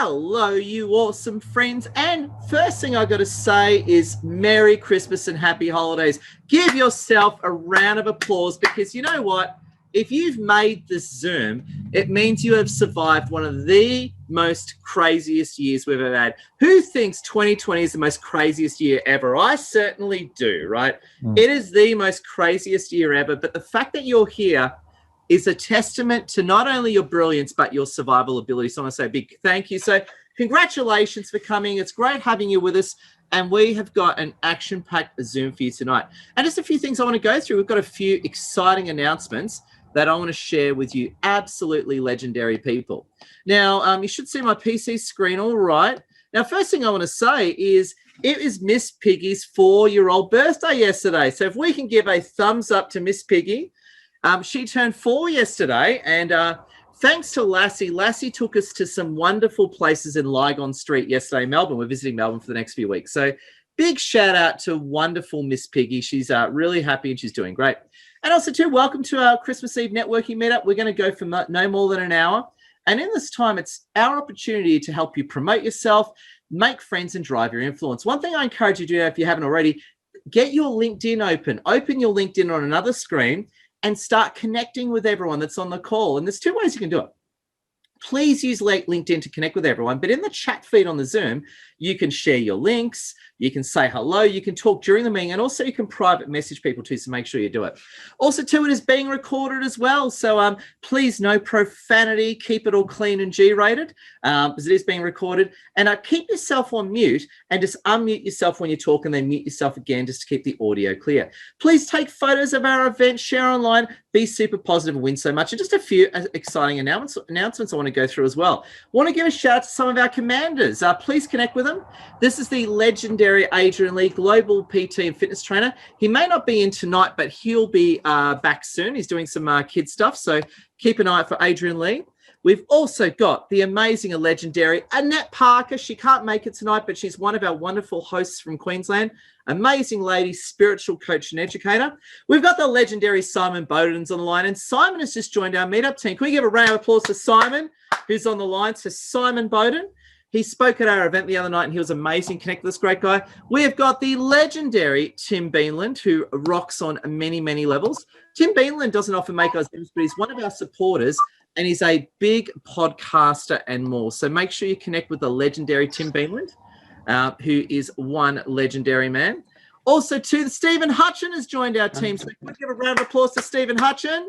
Hello, you awesome friends. And first thing I got to say is Merry Christmas and Happy Holidays. Give yourself a round of applause because you know what? If you've made this Zoom, it means you have survived one of the most craziest years we've ever had. Who thinks 2020 is the most craziest year ever? I certainly do, right? It is the most craziest year ever. But the fact that you're here is a testament to not only your brilliance, but your survival ability. So I want to say a big thank you. So congratulations for coming. It's great having you with us. And we have got an action-packed Zoom for you tonight. And just a few things I want to go through. We've got a few exciting announcements that I want to share with you. Absolutely legendary people. Now, you should see my PC screen all right. Now, first thing I want to say is it is Miss Piggy's 4-year-old birthday yesterday. So if we can give a thumbs up to Miss Piggy. She turned 4 yesterday, and thanks to Lassie. Lassie took us to some wonderful places in Lygon Street yesterday in Melbourne. We're visiting Melbourne for the next few weeks. So big shout out to wonderful Miss Piggy. She's really happy and she's doing great. And also, too, welcome to our Christmas Eve networking meetup. We're going to go for no more than an hour. And in this time, it's our opportunity to help you promote yourself, make friends, and drive your influence. One thing I encourage you to do, if you haven't already, get your LinkedIn open. Open your LinkedIn on another screen and start connecting with everyone that's on the call. And there's two ways you can do it. Please use LinkedIn to connect with everyone. But in the chat feed on the Zoom, you can share your links, you can say hello, you can talk during the meeting, and also you can private message people too, so make sure you do it. Also too, it is being recorded as well. So please, no profanity, keep it all clean and G-rated because it is being recorded. And keep yourself on mute and just unmute yourself when you talk and then mute yourself again just to keep the audio clear. Please take photos of our event, share online, be super positive and win so much. And just a few exciting announcements I want to go through as well. I want to give a shout out to some of our commanders. Please connect with them. This is the legendary Adrian Lea, global PT and fitness trainer. He may not be in tonight, but he'll be back soon. He's doing some kid stuff, so keep an eye out for Adrian Lea. We've also got the amazing and legendary Annette Parker. She can't make it tonight, but she's one of our wonderful hosts from Queensland. Amazing lady, spiritual coach and educator. We've got the legendary Simon Bowden's on the line, and Simon has just joined our meetup team. Can we give a round of applause to Simon, who's on the line? So Simon Bowden. He spoke at our event the other night and he was amazing. Connect with this great guy. We have got the legendary Tim Beanland, who rocks on many, many levels. Tim Beanland doesn't often make us Zooms, but he's one of our supporters and he's a big podcaster and more. So make sure you connect with the legendary Tim Beanland, who is one legendary man. Also, too, Stephen Hutcheon has joined our team. So can we give a round of applause to Stephen Hutcheon?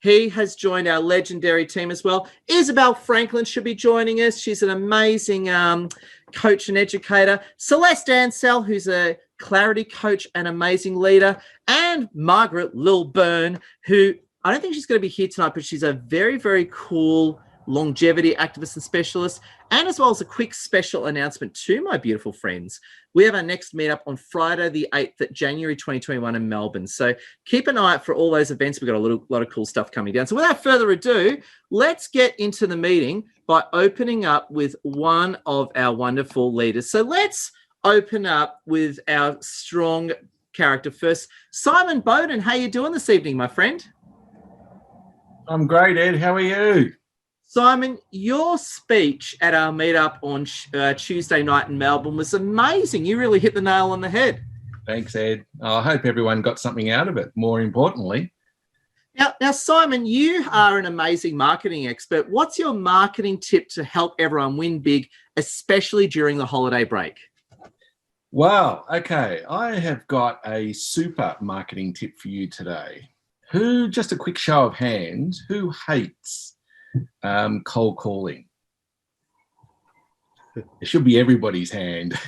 He has joined our legendary team as well. Isobel Franklin should be joining us. She's an amazing coach and educator. Celeste Ansell, who's a clarity coach and amazing leader. And Margaret Lilburne, who I don't think she's going to be here tonight, but she's a very, very cool longevity activist and specialist. And as well as a quick special announcement to my beautiful friends. We have our next meetup on Friday, the 8th of January, 2021 in Melbourne. So keep an eye out for all those events. We've got a lot of cool stuff coming down. So without further ado, let's get into the meeting by opening up with one of our wonderful leaders. So let's open up with our strong character first. Simon Bowden, how are you doing this evening, my friend? I'm great, Ed. How are you? Simon, your speech at our meetup on Tuesday night in Melbourne was amazing. You really hit the nail on the head. Thanks, Ed. I hope everyone got something out of it, more importantly. Now, Simon, you are an amazing marketing expert. What's your marketing tip to help everyone win big, especially during the holiday break? Well, okay. I have got a super marketing tip for you today. Just a quick show of hands, who hates cold calling? It should be everybody's hand.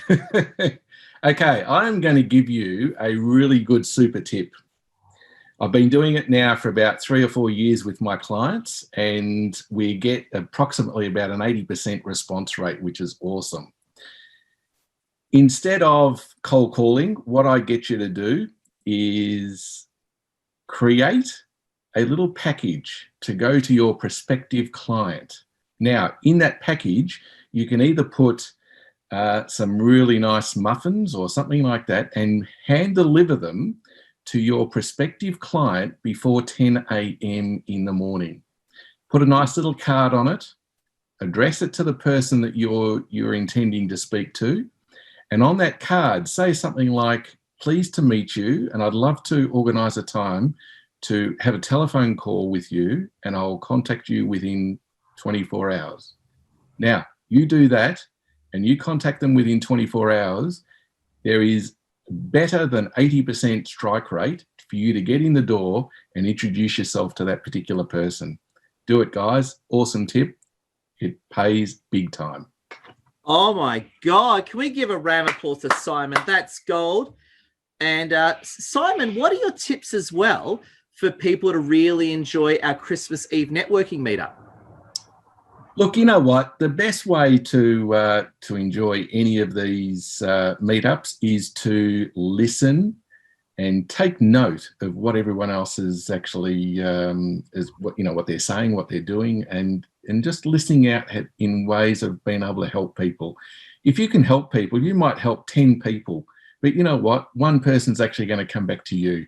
Okay, I'm going to give you a really good super tip. I've been doing it now for about 3 or 4 years with my clients, and we get approximately about an 80% response rate, which is awesome. Instead of cold calling, what I get you to do is create a little package to go to your prospective client. Now, in that package, you can either put some really nice muffins or something like that and hand deliver them to your prospective client before 10 a.m. in the morning. Put a nice little card on it address it to the person that you're intending to speak to. And on that card, say something like, pleased to meet you, and I'd love to organise a time to have a telephone call with you, and I'll contact you within 24 hours. Now, you do that, and you contact them within 24 hours, there is better than 80% strike rate for you to get in the door and introduce yourself to that particular person. Do it, guys. Awesome tip. It pays big time. Oh my God. Can we give a round of applause to Simon? That's gold. And Simon, what are your tips as well for people to really enjoy our Christmas Eve networking meetup? Look, you know what? The best way to enjoy any of these meetups is to listen and take note of what everyone else is actually what they're saying, what they're doing, and just listening out in ways of being able to help people. If you can help people, you might help 10 people, but you know what? One person's actually going to come back to you,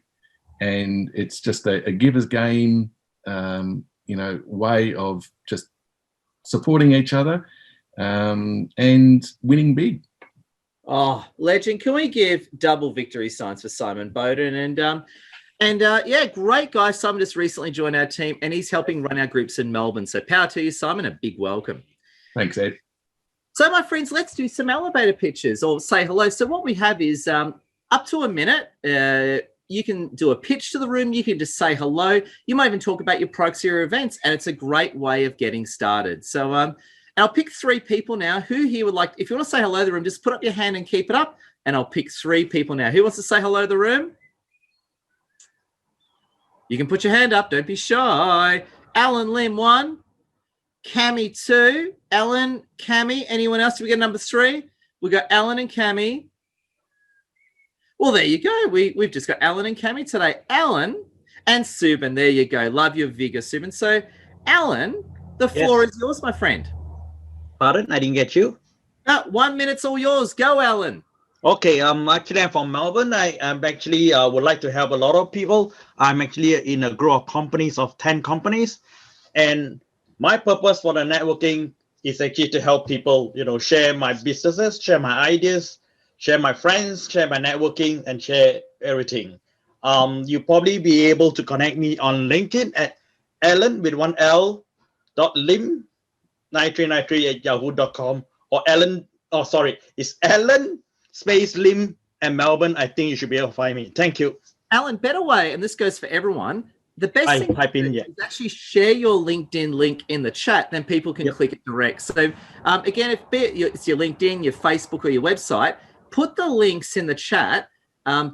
and it's just a giver's game, way of just supporting each other and winning big. Oh, legend. Can we give double victory signs for Simon Bowden? And great guy. Simon just recently joined our team, and he's helping run our groups in Melbourne. So power to you, Simon. A big welcome. Thanks, Ed. So, my friends, let's do some elevator pitches or say hello. So what we have is up to a minute. You can do a pitch to the room. You can just say hello. You might even talk about your products or your events, and it's a great way of getting started. So I'll pick 3 people now. Who here would like, if you want to say hello to the room, just put up your hand and keep it up, and I'll pick 3 people now. Who wants to say hello to the room? You can put your hand up. Don't be shy. Alan Lim, 1. Cami, 2. Alan, Cami. Anyone else? Do we get number 3? We've got Alan and Cami. Well, there you go. We've just got Alan and Cami today. Alan and Subin. There you go. Love your vigor, Subin. So, Alan, the floor is yours, my friend. Pardon? I didn't get you. 1 minute's all yours. Go, Alan. Okay. Actually, I'm from Melbourne. I'm actually would like to help a lot of people. I'm actually in a group of companies of 10 companies, and my purpose for the networking is actually to help people, share my businesses, share my ideas, share my friends, share my networking, and share everything. You probably be able to connect me on LinkedIn at Alan with 1 L .lim 9393@yahoo.com or Alan. Oh, sorry, it's Alan space Lim and Melbourne. I think you should be able to find me. Thank you, Alan. Better way, and this goes for everyone. The best thing is actually share your LinkedIn link in the chat, then people can click it direct. So again, if it's your LinkedIn, your Facebook, or your website, put the links in the chat.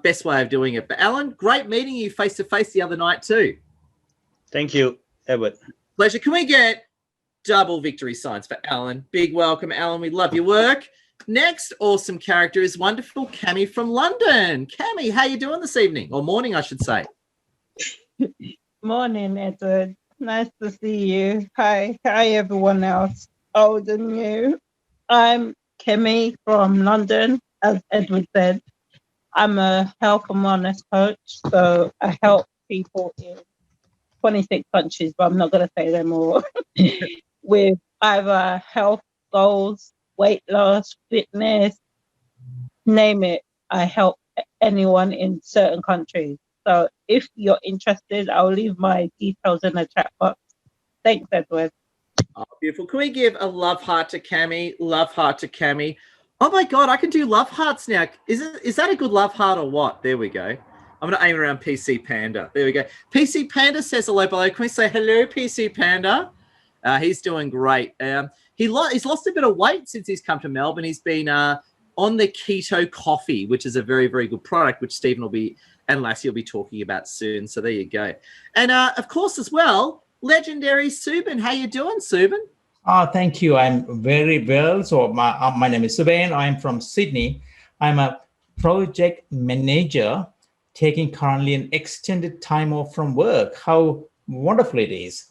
Best way of doing it. But Alan, great meeting you face to face the other night too. Thank you, Edward. Pleasure. Can we get double victory signs for Alan? Big welcome, Alan. We love your work. Next awesome character is wonderful Cami from London. Cami, how you doing this evening? Or morning, I should say. Morning, Edward. Nice to see you. Hi everyone else. Older than you. I'm Kemi from London, as Edward said. I'm a health and wellness coach, so I help people in 26 countries, but I'm not going to say them all, with either health goals, weight loss, fitness, name it. I help anyone in certain countries. So if you're interested, I'll leave my details in the chat box. Thanks, Edward. Oh, beautiful. Can we give a love heart to Cami? Love heart to Cami. Oh my God, I can do love hearts now. Is that a good love heart or what? There we go. I'm going to aim around PC Panda. There we go. PC Panda says hello below. Can we say hello, PC Panda? He's doing great. He's lost a bit of weight since he's come to Melbourne. He's been on the keto coffee, which is a very, very good product, which Stephen and Lassie will be talking about soon. So there you go. And of course, as well, legendary Subin. How you doing, Subin? Thank you. I'm very well. So my name is Subin. I'm from Sydney. I'm a project manager taking currently an extended time off from work. How wonderful it is.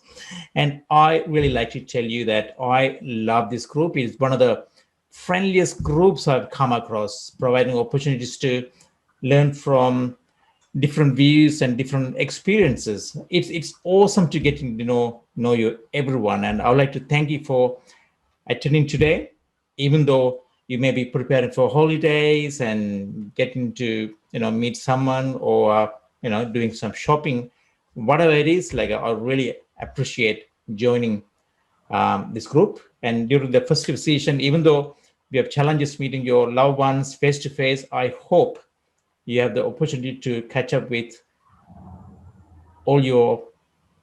And I really like to tell you that I love this group. It's one of the friendliest groups I've come across, providing opportunities to learn from different views and different experiences. It's awesome to get to know you, everyone. And I would like to thank you for attending today, even though you may be preparing for holidays and getting to, meet someone or, doing some shopping, whatever it is, like I really appreciate joining this group. And during the festive season, even though we have challenges meeting your loved ones face to face, I hope you have the opportunity to catch up with all your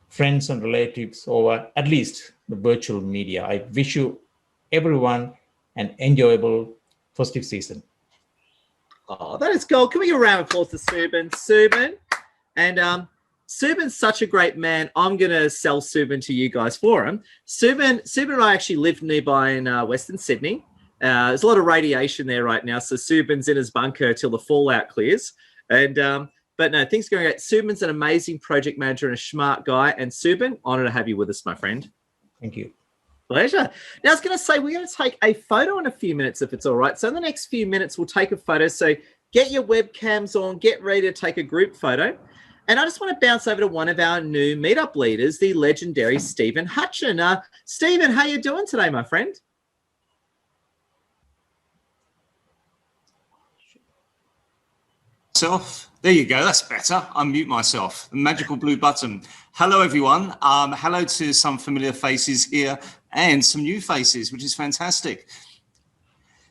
friends and relatives over at least the virtual media. I wish you everyone an enjoyable festive season. Oh, that is gold. Can we give a round of applause to Subin? Subin. And Subin's such a great man. I'm going to sell Subin to you guys for him. Subin and I actually live nearby in Western Sydney. There's a lot of radiation there right now, so Subin's in his bunker till the fallout clears. And but no, things are going great. Subin's an amazing project manager and a smart guy. And Subin, honor to have you with us, my friend. Thank you. Pleasure. Now, I was going to say, we're going to take a photo in a few minutes, if it's all right. So in the next few minutes, we'll take a photo. So get your webcams on, get ready to take a group photo. And I just want to bounce over to one of our new Meetup leaders, the legendary Stephen Hutcheon. Stephen, how you doing today, my friend? There you go. That's better. Unmute myself. The magical blue button. Hello, everyone. Hello to some familiar faces here and some new faces, which is fantastic.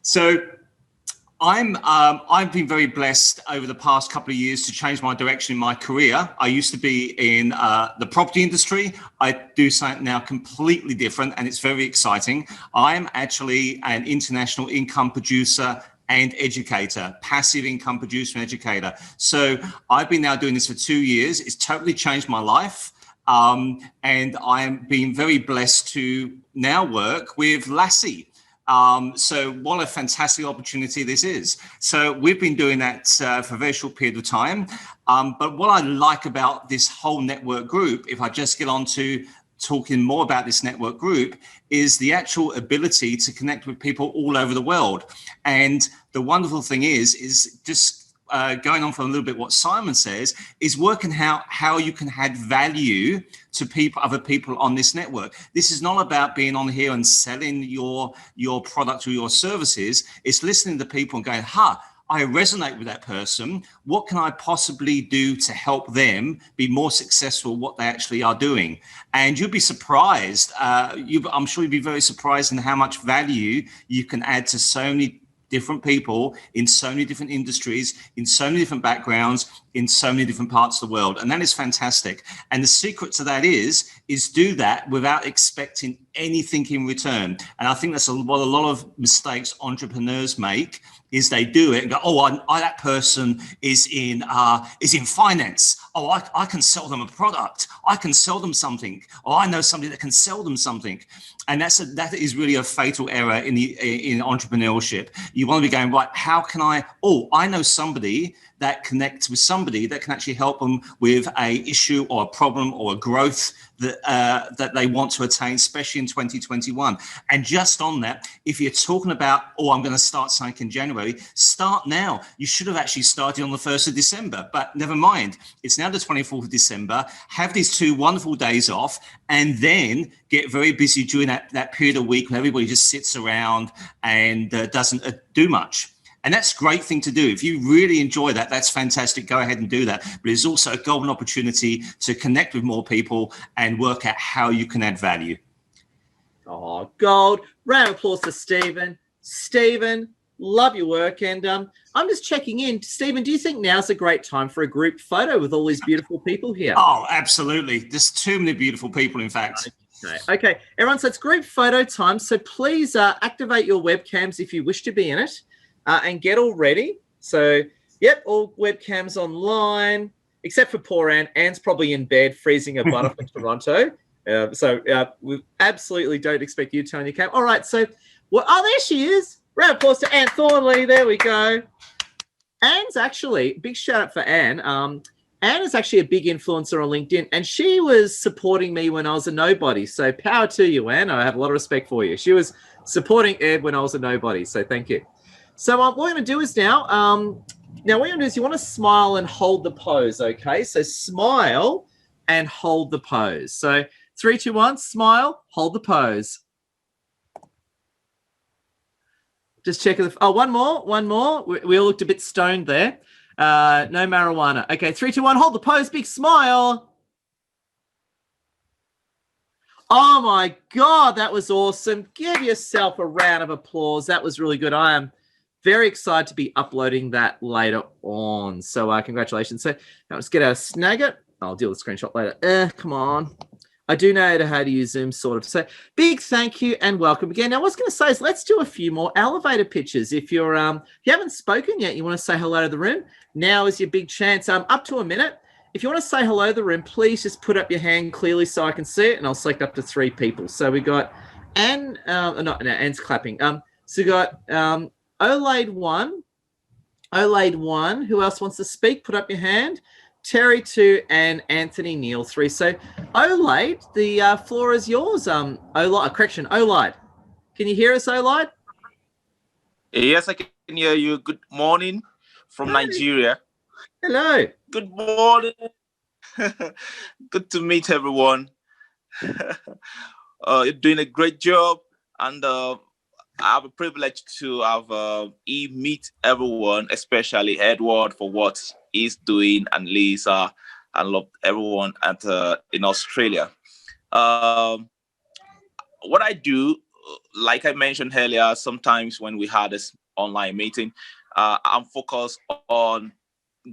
So I've been very blessed over the past couple of years to change my direction in my career. I used to be in the property industry. I do something now completely different, and it's very exciting. I'm actually an international income producer and educator, passive income producer and educator. So I've been now doing this for 2 years. It's totally changed my life. And I'm being very blessed to now work with Lassie. So what a fantastic opportunity this is. So we've been doing that for a very short period of time. But what I like about this whole network group, if I just get on to talking more about this network group, is the actual ability to connect with people all over the world. And the wonderful thing is just going on for a little bit what Simon says, is working how you can add value to people, other people on this network. This is not about being on here and selling your product or your services. It's listening to people and going, I resonate with that person. What can I possibly do to help them be more successful what they actually are doing? And you'll be surprised. I'm sure you'll be very surprised in how much value you can add to so many different people in so many different industries, in so many different backgrounds, in so many different parts of the world. And that is fantastic. And the secret to that is do that without expecting anything in return. And I think that's what a lot of mistakes entrepreneurs make, is they do it and go, that person is in finance. I can sell them a product. I can sell them something. Or I know somebody that can sell them something. And that is really a fatal error in entrepreneurship. You want to be going, right, how can I know somebody that connects with somebody that can actually help them with a issue or a problem or a growth that they want to attain, especially in 2021. And just on that, if you're talking about, I'm going to start something in January, start now. You should have actually started on the 1st of December, but never mind. It's now the 24th of December. Have these 2 wonderful days off, and then get very busy during that period of week when everybody just sits around and doesn't do much. And that's a great thing to do. If you really enjoy that, that's fantastic. Go ahead and do that. But it's also a golden opportunity to connect with more people and work out how you can add value. Oh, gold. Round of applause to Stephen. Stephen, love your work. And I'm just checking in. Stephen, do you think now's a great time for a group photo with all these beautiful people here? Oh, absolutely. There's too many beautiful people, in fact. Okay, everyone, so it's group photo time. So please activate your webcams if you wish to be in it. And get all ready. So, yep, all webcams online, except for poor Anne. Anne's probably in bed, freezing her butt off in Toronto. We absolutely don't expect you to turn your cam. All right, so, there she is. Round of applause to Anne Thornley. There we go. Anne's actually, big shout out for Anne. Anne is actually a big influencer on LinkedIn, and she was supporting me when I was a nobody. So, power to you, Anne. I have a lot of respect for you. She was supporting Ed when I was a nobody, so thank you. So what we're going to do is now what you're going to do is you want to smile and hold the pose, okay? So smile and hold the pose. So 3, 2, 1, smile, hold the pose. Just check. One more. We all looked a bit stoned there. No marijuana. Okay, 3, 2, 1. Hold the pose. Big smile. Oh my God, that was awesome. Give yourself a round of applause. That was really good. I am very excited to be uploading that later on. So congratulations. So now let's get our snagger. I'll deal with the screenshot later. Come on. I do know how to use Zoom, sort of. So big thank you and welcome again. Now, what I was going to say is let's do a few more elevator pitches. If you haven't spoken yet, you want to say hello to the room, now is your big chance. Up to a minute. If you want to say hello to the room, please just put up your hand clearly so I can see it, and I'll select up to 3 people. So we got Anne, Anne's clapping. So we got Olade 1. Who else wants to speak? Put up your hand. Terry 2 and Anthony Neal 3. So Olade, the floor is yours. Olade. Can you hear us, Olade? Yes, I can hear you. Good morning from Nigeria. Hello. Good morning. Good to meet everyone. You're doing a great job, and I have a privilege to have meet everyone, especially Edward for what he's doing, and Lisa, and love everyone in Australia. What I do, like I mentioned earlier, sometimes when we had this online meeting, I'm focused on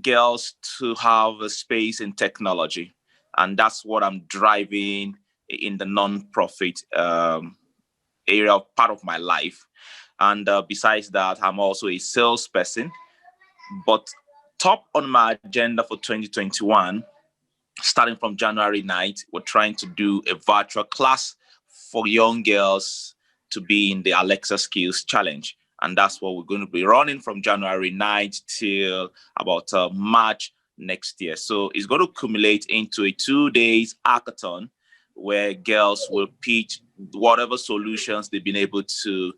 girls to have a space in technology, and that's what I'm driving in the non-profit area, part of my life. And besides that, I'm also a salesperson. But top on my agenda for 2021, starting from January 9th, we're trying to do a virtual class for young girls to be in the Alexa Skills Challenge. And that's what we're going to be running from January 9th till about March next year. So it's going to accumulate into a 2 days hackathon where girls will pitch whatever solutions they've been able to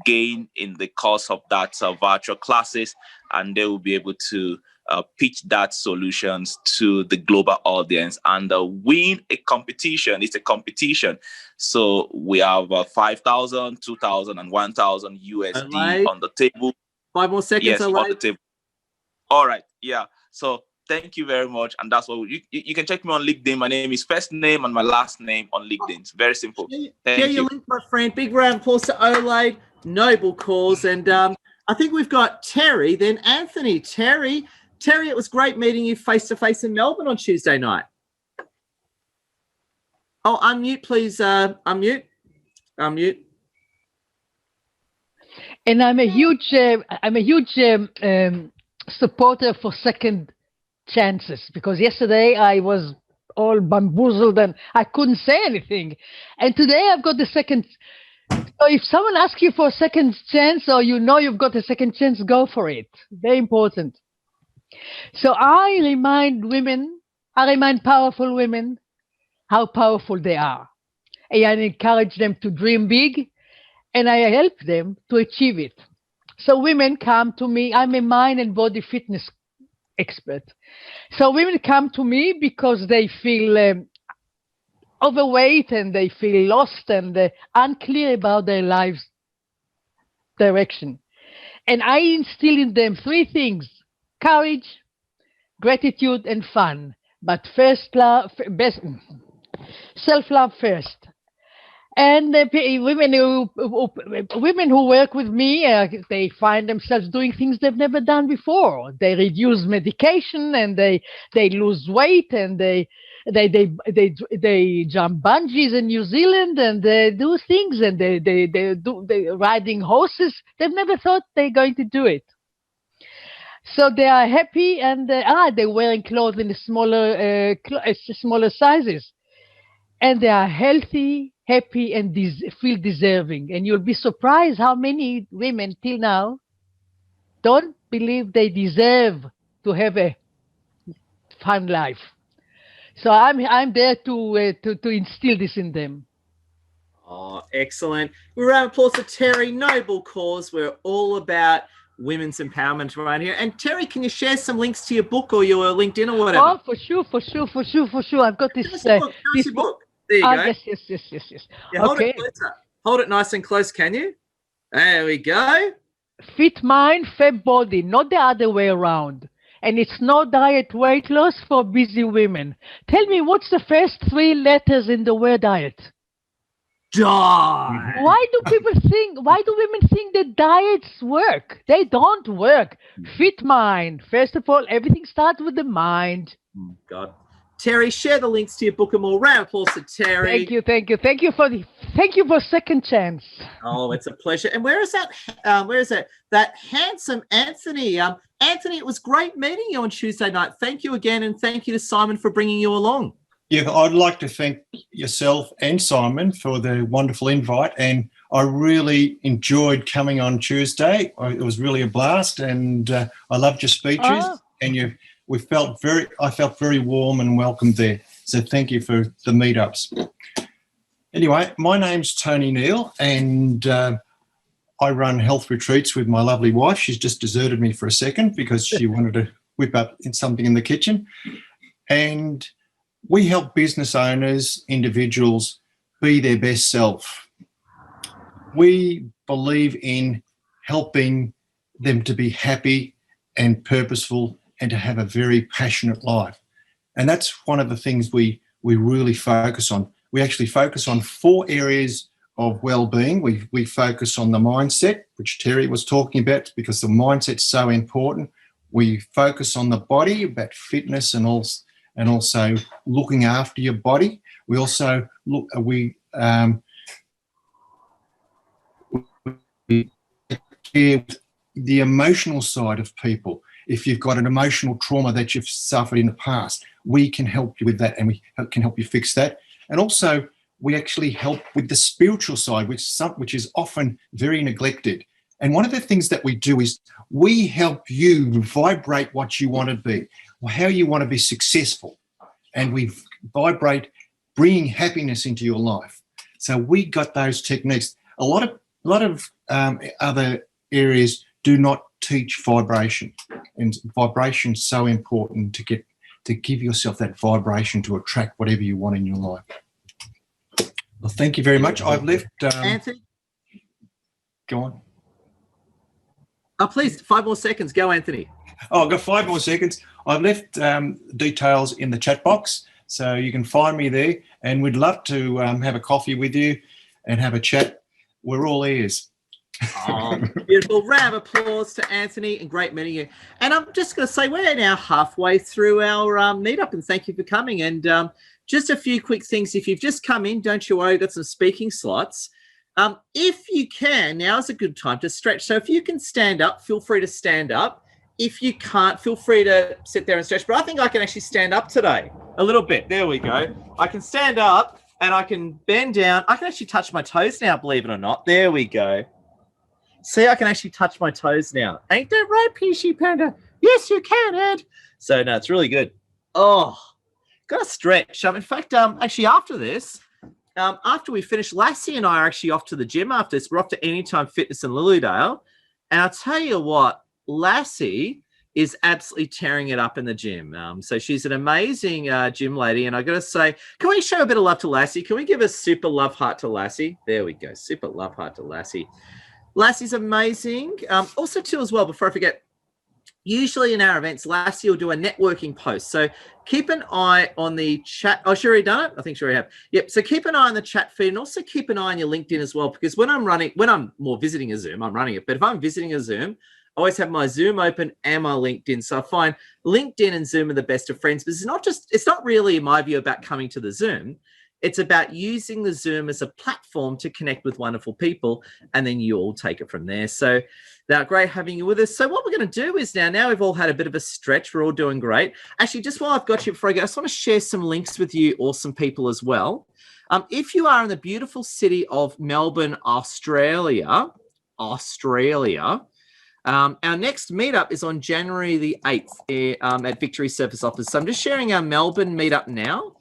gain in the course of that virtual classes, and they will be able to pitch that solutions to the global audience and win a competition. It's a competition. So we have 5,000, 2,000, and 1,000 USD on the table. 5 more seconds. Yes, on the table. All right. Yeah. So thank you very much. And that's what you can check me on LinkedIn. My name is first name and my last name on LinkedIn. It's very simple. Thank you. Link, my friend. Big round of applause to Olade. Noble cause. And I think we've got Terry, then Anthony. Terry, it was great meeting you face-to-face in Melbourne on Tuesday night. Oh, unmute, please. Unmute. And I'm a huge supporter for second chances, because yesterday I was all bamboozled and I couldn't say anything. And today I've got the second. So if someone asks you for a second chance, or you know you've got a second chance, go for it. Very important. So I remind powerful women how powerful they are. And I encourage them to dream big, and I help them to achieve it. So women come to me. I'm a mind and body fitness expert. So women come to me because they feel overweight and they feel lost and unclear about their lives direction. And I instill in them 3 things: courage, gratitude, and fun. But first, self-love first. And women who work with me, they find themselves doing things they've never done before. They reduce medication, and they lose weight, and they jump bungees in New Zealand, and they do things, and they riding horses. They've never thought they're going to do it. So they are happy, and they're wearing clothes in the smaller sizes, and they are healthy, happy, and feel deserving. And you'll be surprised how many women till now don't believe they deserve to have a fun life. So I'm there to instill this in them. Oh, excellent. We're round of applause for Terry. Noble cause. We're all about women's empowerment around here. And Terry, can you share some links to your book or your LinkedIn or whatever? Oh, for sure. I've got this book. There you go. Yes. Yeah, hold it nice and close, can you? There we go. fit mind, fab body, not the other way around. And it's no diet weight loss for busy women. Tell me, what's the first 3 letters in the word diet? Die. Why do women think that diets work? They don't work. Fit mind. First of all, everything starts with the mind. God. Terry, share the links to your book and more. Round of applause to Terry. Thank you for second chance. Oh, it's a pleasure. And where is that? That handsome Anthony. Anthony, it was great meeting you on Tuesday night. Thank you again, and thank you to Simon for bringing you along. Yeah, I'd like to thank yourself and Simon for the wonderful invite, and I really enjoyed coming on Tuesday. It was really a blast, and I loved your speeches, and I felt very warm and welcome there. So thank you for the meetups. Anyway, my name's Tony Neal, and I run health retreats with my lovely wife. She's just deserted me for a second because she wanted to whip up something in the kitchen. And we help business owners, individuals, be their best self. We believe in helping them to be happy and purposeful and to have a very passionate life. And that's one of the things we really focus on. We actually focus on 4 areas of well-being. We focus on the mindset, which Terry was talking about, because the mindset's so important. We focus on the body, about fitness and also looking after your body. We also the emotional side of people. If you've got an emotional trauma that you've suffered in the past, we can help you with that, and we can help you fix that. And also, we actually help with the spiritual side, which is often very neglected. And one of the things that we do is we help you vibrate what you want to be, or how you want to be successful. And we vibrate bringing happiness into your life. So we got those techniques. A lot of other areas do not teach vibration, and vibration is so important to give yourself that vibration to attract whatever you want in your life. Well, thank you very much. I've left. Anthony? Go on. Oh, please, 5 more seconds. Go, Anthony. Oh, I've got 5 more seconds. I've left details in the chat box, so you can find me there, and we'd love to have a coffee with you and have a chat. We're all ears. Oh, beautiful. Round of applause to Anthony, and great meeting you. And I'm just going to say we're now halfway through our meetup, and thank you for coming. And just a few quick things. If you've just come in, don't you worry, we've got some speaking slots. If you can, now is a good time to stretch. So if you can stand up, feel free to stand up. If you can't, feel free to sit there and stretch. But I think I can actually stand up today a little bit. There we go. I can stand up and I can bend down. I can actually touch my toes now, believe it or not. There we go. See, I can actually touch my toes now. Ain't that right, Peachy Panda? Yes, you can, Ed. So, no, it's really good. Oh, got to stretch. In fact, actually, after this, after we finish, Lassie and I are actually off to the gym after this. We're off to Anytime Fitness in Lilydale. And I'll tell you what, Lassie is absolutely tearing it up in the gym. So she's an amazing gym lady. And I got to say, can we show a bit of love to Lassie? Can we give a super love heart to Lassie? There we go. Super love heart to Lassie. Lassie's amazing. Also, too, as well, before I forget, usually in our events, Lassie will do a networking post. So keep an eye on the chat. Oh, she already done it? I think she already have. Yep. So keep an eye on the chat feed, and also keep an eye on your LinkedIn as well, because when I'm more visiting a Zoom, I'm running it. But if I'm visiting a Zoom, I always have my Zoom open and my LinkedIn. So I find LinkedIn and Zoom are the best of friends, but it's not really, in my view, about coming to the Zoom. It's about using the Zoom as a platform to connect with wonderful people, and then you all take it from there. So now, great having you with us. So what we're going to do is now we've all had a bit of a stretch. We're all doing great. Actually, just while I've got you before I go, I just want to share some links with you, awesome people as well. If you are in the beautiful city of Melbourne, Australia, our next meetup is on January the 8th at Victory Surface Office. So I'm just sharing our Melbourne meetup now.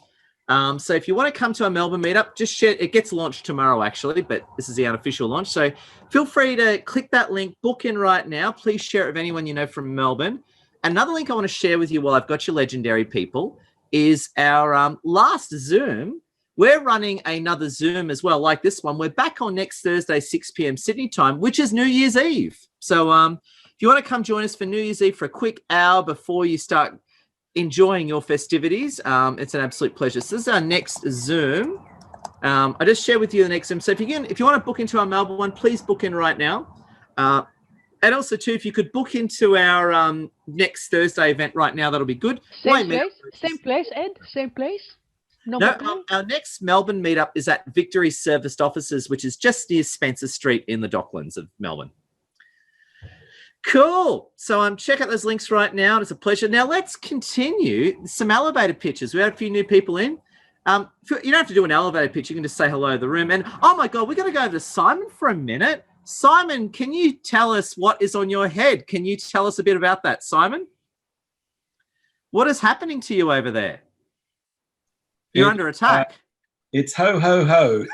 So if you want to come to our Melbourne meetup, just share. It gets launched tomorrow, actually, but this is the unofficial launch. So feel free to click that link, book in right now. Please share it with anyone you know from Melbourne. Another link I want to share with you while I've got you legendary people is our last Zoom we're running another Zoom as well, like this one. We're back on next Thursday, 6 p.m. Sydney time, which is New Year's Eve. So if you want to come join us for New Year's Eve for a quick hour before you start enjoying your festivities, it's an absolute pleasure. So this is our next Zoom. I just share with you the next Zoom. So if you want to book into our Melbourne one, please book in right now. And also, too, if you could book into our next Thursday event right now, that'll be good. Same place, Ed? Same place? No, our next Melbourne meetup is at Victory Serviced Offices, which is just near Spencer Street in the Docklands of Melbourne. Cool. So check out those links right now. It's a pleasure. Now let's continue some elevator pitches. We had a few new people in. You don't have to do an elevator pitch. You can just say hello to the room. And oh my God, we're going to go over to Simon for a minute. Simon, can you tell us what is on your head? Can you tell us a bit about that, Simon? What is happening to you over there? You're under attack. It's ho, ho, ho.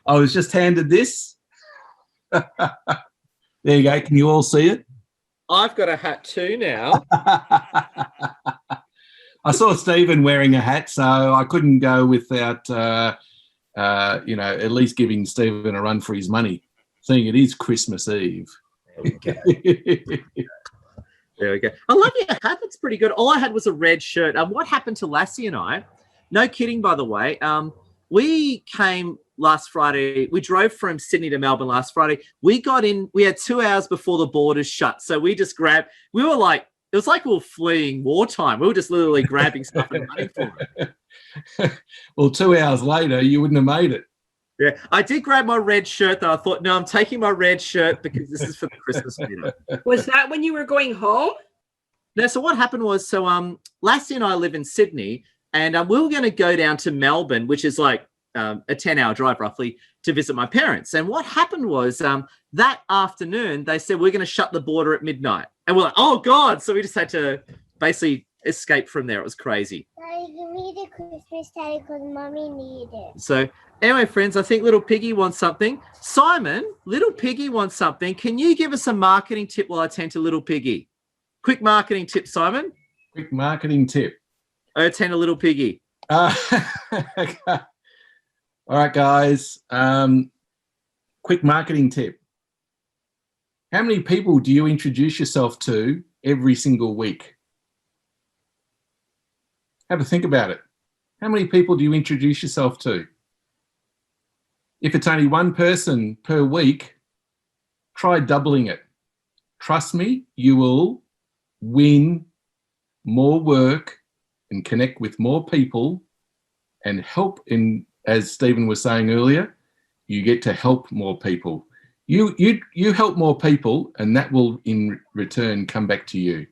I was just handed this. There you go. Can you all see it? I've got a hat too now. I saw Stephen wearing a hat, so I couldn't go without, at least giving Stephen a run for his money, seeing it is Christmas Eve. There we go. I love your hat. That's pretty good. All I had was a red shirt. What happened to Lassie and I? No kidding, by the way. We came last Friday. We drove from Sydney to Melbourne last Friday. We got in. We had 2 hours before the borders shut. So we just grabbed. We were like, it was like we were fleeing wartime. We were just literally grabbing stuff and running for it. Well, 2 hours later, you wouldn't have made it. Yeah, I did grab my red shirt, though. I thought, no, I'm taking my red shirt because this is for the Christmas dinner. Was that when you were going home? No, so what happened was, Lassie and I live in Sydney, and we were going to go down to Melbourne, which is like a 10-hour drive roughly, to visit my parents. And what happened was that afternoon, they said, we're going to shut the border at midnight. And we're like, oh, God. So we just had to basically escape from there. It was crazy. Daddy, give me the Christmas teddy because Mommy needs it. So anyway, friends, I think Little Piggy wants something. Simon, Little Piggy wants something. Can you give us a marketing tip while I tend to Little Piggy? Quick marketing tip, Simon. Quick marketing tip. I attend to Little Piggy. Okay. All right, guys. Quick marketing tip. How many people do you introduce yourself to every single week? Have a think about it. How many people do you introduce yourself to? If it's only one person per week, try doubling it. Trust me, you will win more work and connect with more people and help in, as Stephen was saying earlier, you get to help more people. You help more people and that will in return come back to you.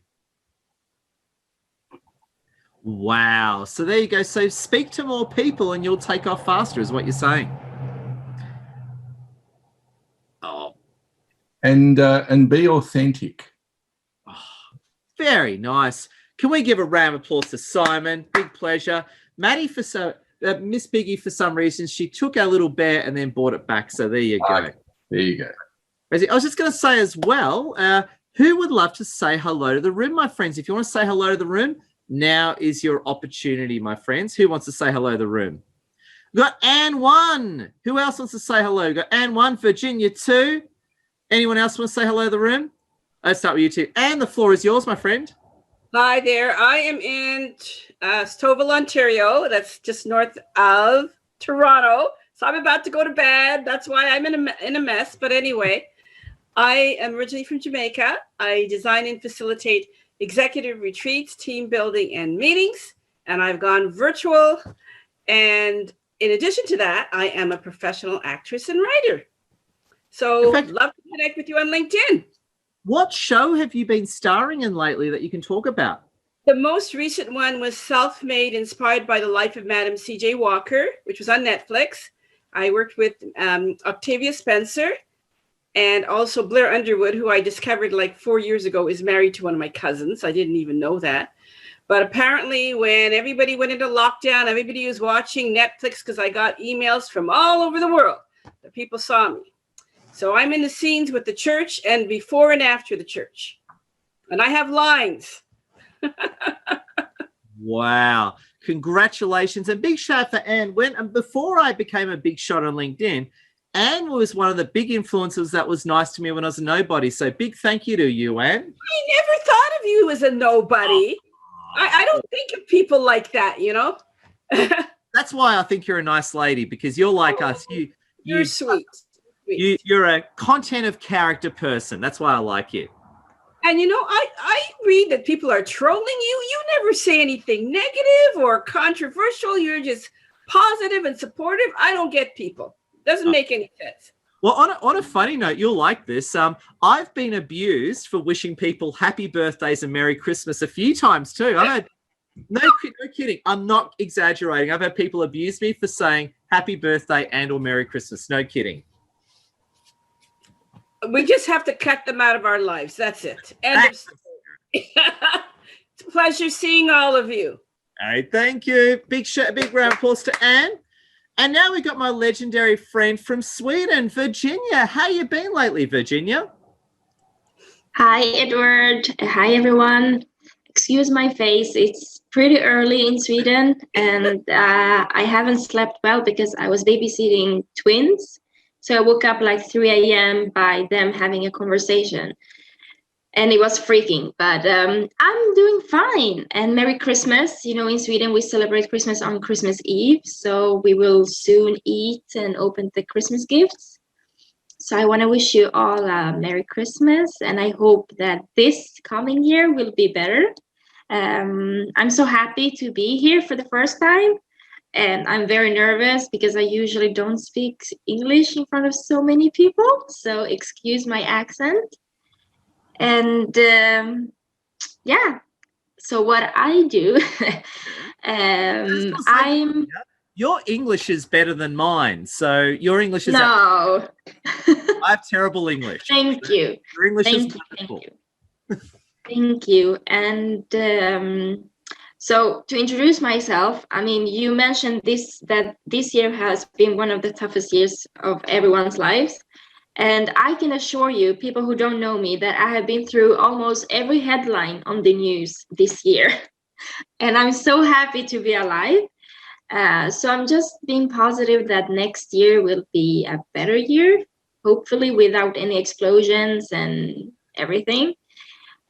Wow. So there you go. So speak to more people and you'll take off faster is what you're saying. Oh. And be authentic. Oh, very nice. Can we give a round of applause to Simon? Big pleasure. Maddie, Miss Piggy, for some reason, she took our little bear and then brought it back. So there you go. Okay. There you go. I was just going to say as well, who would love to say hello to the room, my friends? If you want to say hello to the room, now is your opportunity, my friends. Who wants to say hello to the room? We've got Anne 1. Who else wants to say hello? We've got Anne 1, Virginia 2. Anyone else want to say hello to the room? Let's start with you two. Anne, the floor is yours, my friend. Hi there. I am in Stouffville, Ontario. That's just north of Toronto. So I'm about to go to bed. That's why I'm in a mess. But anyway, I am originally from Jamaica. I design and facilitate executive retreats, team building, and meetings. And I've gone virtual. And in addition to that, I am a professional actress and writer. So love to connect with you on LinkedIn. What show have you been starring in lately that you can talk about? The most recent one was Self-Made, inspired by the life of Madam C.J. Walker, which was on Netflix. I worked with Octavia Spencer and also Blair Underwood, who I discovered like 4 years ago is married to one of my cousins. I didn't even know that. But apparently when everybody went into lockdown, everybody was watching Netflix because I got emails from all over the world that people saw me. So I'm in the scenes with the church and before and after the church. And I have lines. Wow. Congratulations. And big shout out for Anne. Before I became a big shot on LinkedIn, Anne was one of the big influencers that was nice to me when I was a nobody. So big thank you to you, Anne. I never thought of you as a nobody. I don't think of people like that, you know. That's why I think you're a nice lady, because you're like us. You're sweet. You're a content of character person. That's why I like you. And, you know, I read that people are trolling you. You never say anything negative or controversial. You're just positive and supportive. I don't get people. Doesn't make any sense. Well, on a funny note, you'll like this. I've been abused for wishing people happy birthdays and Merry Christmas a few times too. I've had, no kidding. I'm not exaggerating. I've had people abuse me for saying happy birthday and or Merry Christmas. No kidding. We just have to cut them out of our lives. That's it. It's a pleasure seeing all of you. All right, thank you. Big round of applause to Anne. And now we got my legendary friend from Sweden, Virginia. How you been lately, Virginia? Hi, Edward. Hi, everyone. Excuse my face. It's pretty early in Sweden, and I haven't slept well because I was babysitting twins. So I woke up like 3 a.m. by them having a conversation. And it was freaking, but I'm doing fine. And Merry Christmas. You know, in Sweden, we celebrate Christmas on Christmas Eve. So we will soon eat and open the Christmas gifts. So I want to wish you all a Merry Christmas. And I hope that this coming year will be better. I'm so happy to be here for the first time. And I'm very nervous because I usually don't speak English in front of so many people. So excuse my accent. And yeah, so what I do, your English is better than mine. So your English is no. I have terrible English. Thank you. Your English is wonderful. Thank you. And so to introduce myself, I mean, you mentioned that this year has been one of the toughest years of everyone's lives. And I can assure you, people who don't know me, that I have been through almost every headline on the news this year. And I'm so happy to be alive. So I'm just being positive that next year will be a better year, hopefully without any explosions and everything.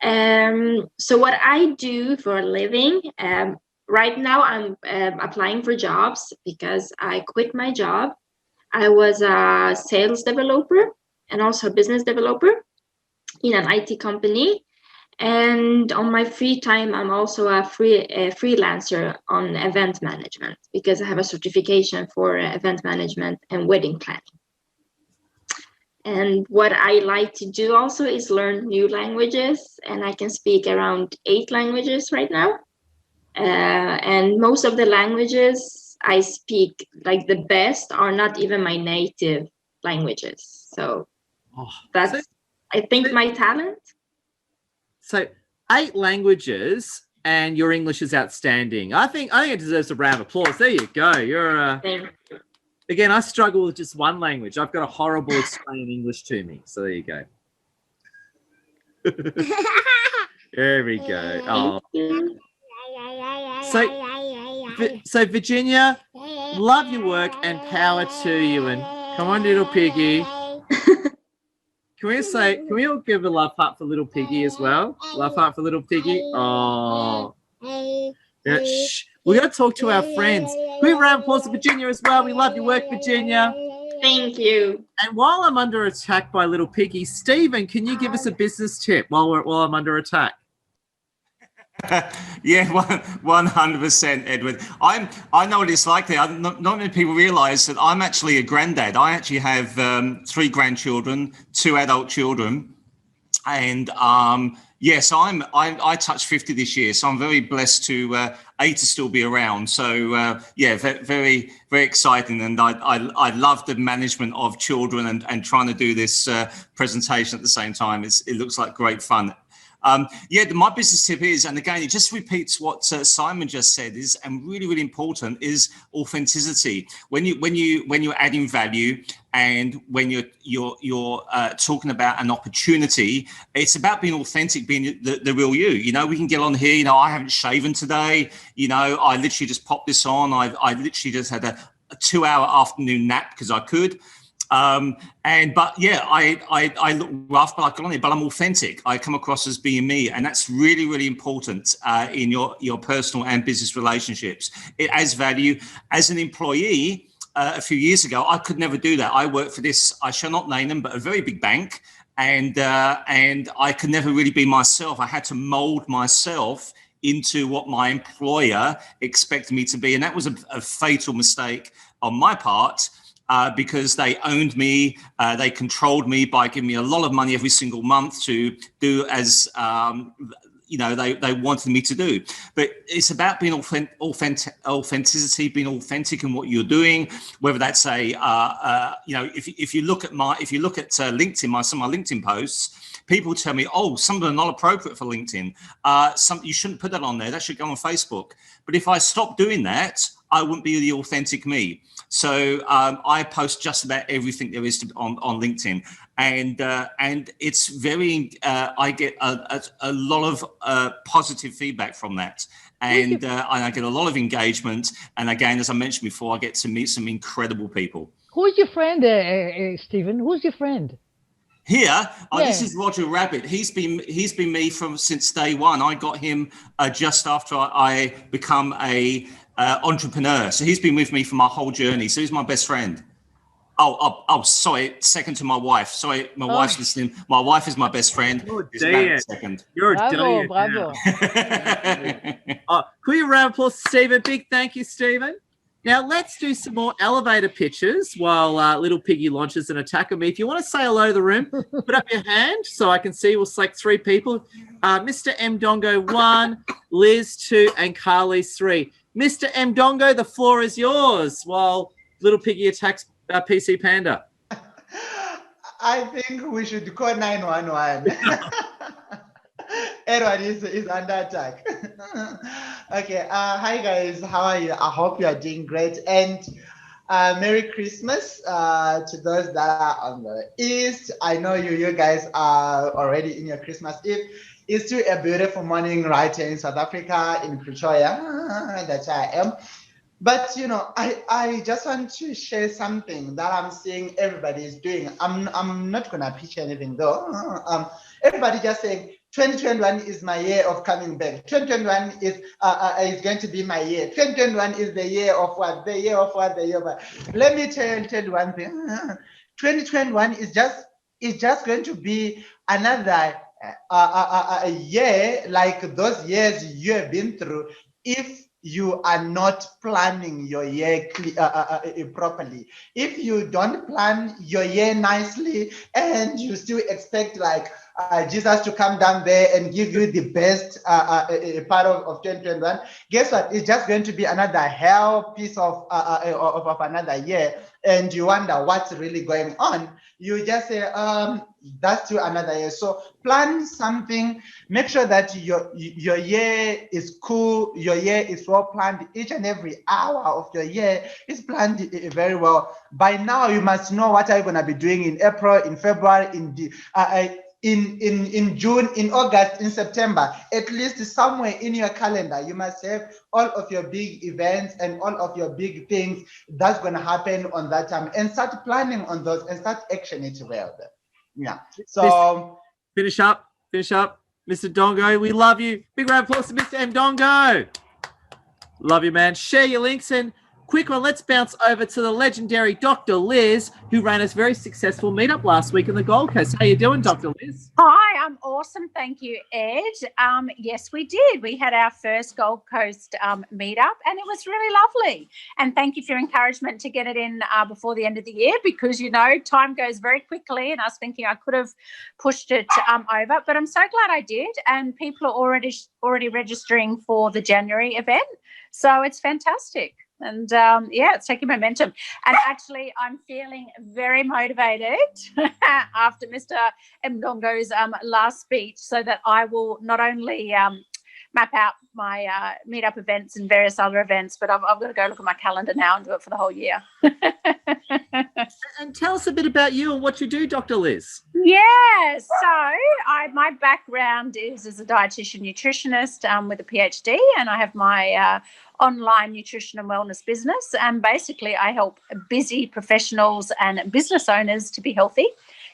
So what I do for a living, right now I'm applying for jobs because I quit my job. I was a sales developer and also a business developer in an IT company. And on my free time, I'm also a freelancer on event management because I have a certification for event management and wedding planning. And what I like to do also is learn new languages, and I can speak around 8 languages right now. And most of the languages I speak like the best are not even my native languages. So that's, I think, my talent. So 8 languages and your English is outstanding. I think it deserves a round of applause. There you go. Thank you. Again, I struggle with just one language. I've got a horrible explaining English to me. So there you go. There we go. So Virginia, love your work and power to you. And come on, little piggy. Can we all give a love heart for little piggy as well? Love heart for little piggy. Oh. Yeah, shh. We're going to talk to our friends. Quick round of applause to Virginia as well. We love your work, Virginia. Thank you. And while I'm under attack by little piggy, Stephen, can you give us a business tip while I'm under attack? Yeah, 100%, Edward. I know what it's like there. Not many people realise that I'm actually a granddad. I actually have 3 grandchildren, 2 adult children, and yes, I touched 50 this year, so I'm very blessed to still be around. So yeah, very very exciting, and I love the management of children and trying to do this presentation at the same time. It looks like great fun. My business tip is, and again, it just repeats what Simon just said, is, and really, really important, is authenticity. When you're adding value, and when you're talking about an opportunity, it's about being authentic, being the real you. You know, we can get on here. You know, I haven't shaven today. You know, I literally just popped this on. I literally just had a 2-hour afternoon nap because I could. I look rough, but I got on it, but I'm authentic. I come across as being me, and that's really, really important in your personal and business relationships. It adds value. As an employee, a few years ago, I could never do that. I worked for this, I shall not name them, but a very big bank, and I could never really be myself. I had to mold myself into what my employer expected me to be, and that was a fatal mistake on my part. Because they owned me, they controlled me by giving me a lot of money every single month to do as they wanted me to do. But it's about being authenticity, being authentic in what you're doing. Whether that's if you look at LinkedIn, some of my LinkedIn posts, people tell me, oh, some of them are not appropriate for LinkedIn. You shouldn't put that on there. That should go on Facebook. But if I stop doing that, I wouldn't be the authentic me. So I post just about everything there is on LinkedIn, and it's very. I get a lot of positive feedback from that, and I get a lot of engagement. And again, as I mentioned before, I get to meet some incredible people. Who's your friend, Stephen? Who's your friend? Here, this is Roger Rabbit. He's been me since day one. I got him just after I become a entrepreneur. So he's been with me for my whole journey. So he's my best friend. Oh, sorry. Second to my wife. Sorry, my wife's listening. My wife is my best friend. Second. You're bravo, bravo. Can we round of applause, Stephen? Big thank you, Stephen. Now let's do some more elevator pitches while Little Piggy launches an attack on me. If you want to say hello to the room, put up your hand so I can see. We'll select 3 people. Mr. M. Dongo 1, Liz 2, and Carly 3. Mr. M. Dongo, the floor is yours while Little Piggy attacks PC Panda. I think we should call 911. Everyone is under attack. Okay. Hi, guys. How are you? I hope you are doing great. And Merry Christmas to those that are on the East. I know you guys are already in your Christmas Eve. It's still a beautiful morning right here in South Africa, in Pretoria. That's where I am. But, you know, I just want to share something that I'm seeing everybody is doing. I'm not going to pitch anything, though. Everybody just saying, 2021 is my year of coming back. 2021 is going to be my year. 2021 is the year of what? The year of what? The year of what? Let me tell you one thing. 2021 is just going to be another a year like those years you have been through if you are not planning your year properly. If you don't plan your year nicely and you still expect like Jesus to come down there and give you the best part of 2021, guess what? It's just going to be another hell piece of another year, and you wonder what's really going on. You just say, that's to another year. So plan something, make sure that your year is cool, your year is well planned. Each and every hour of your year is planned very well. By now, you must know what you're going to be doing in April, in February, in June, in August, in September. At least somewhere in your calendar, you must have all of your big events and all of your big things that's going to happen on that time, and start planning on those and start actioning it well. Yeah. So finish up, Mr. Dongo. We love you. Big round of applause to Mr. M. Dongo. Love you, man. Share your links, and quick one, let's bounce over to the legendary Dr. Liz, who ran a very successful meetup last week in the Gold Coast. How you doing, Dr. Liz? Hi, I'm awesome. Thank you, Ed. Yes, we did. We had our first Gold Coast meetup, and it was really lovely. And thank you for your encouragement to get it in before the end of the year, because, you know, time goes very quickly, and I was thinking I could have pushed it over, but I'm so glad I did. And people are already registering for the January event. So it's fantastic. And yeah, it's taking momentum. And actually, I'm feeling very motivated after Mr. Mdongo's last speech, so that I will not only map out my meetup events and various other events, but I've got to go look at my calendar now and do it for the whole year. And tell us a bit about you and what you do, Dr. Liz. Yeah, so my background is as a dietitian nutritionist with a PhD, and I have my online nutrition and wellness business. And basically, I help busy professionals and business owners to be healthy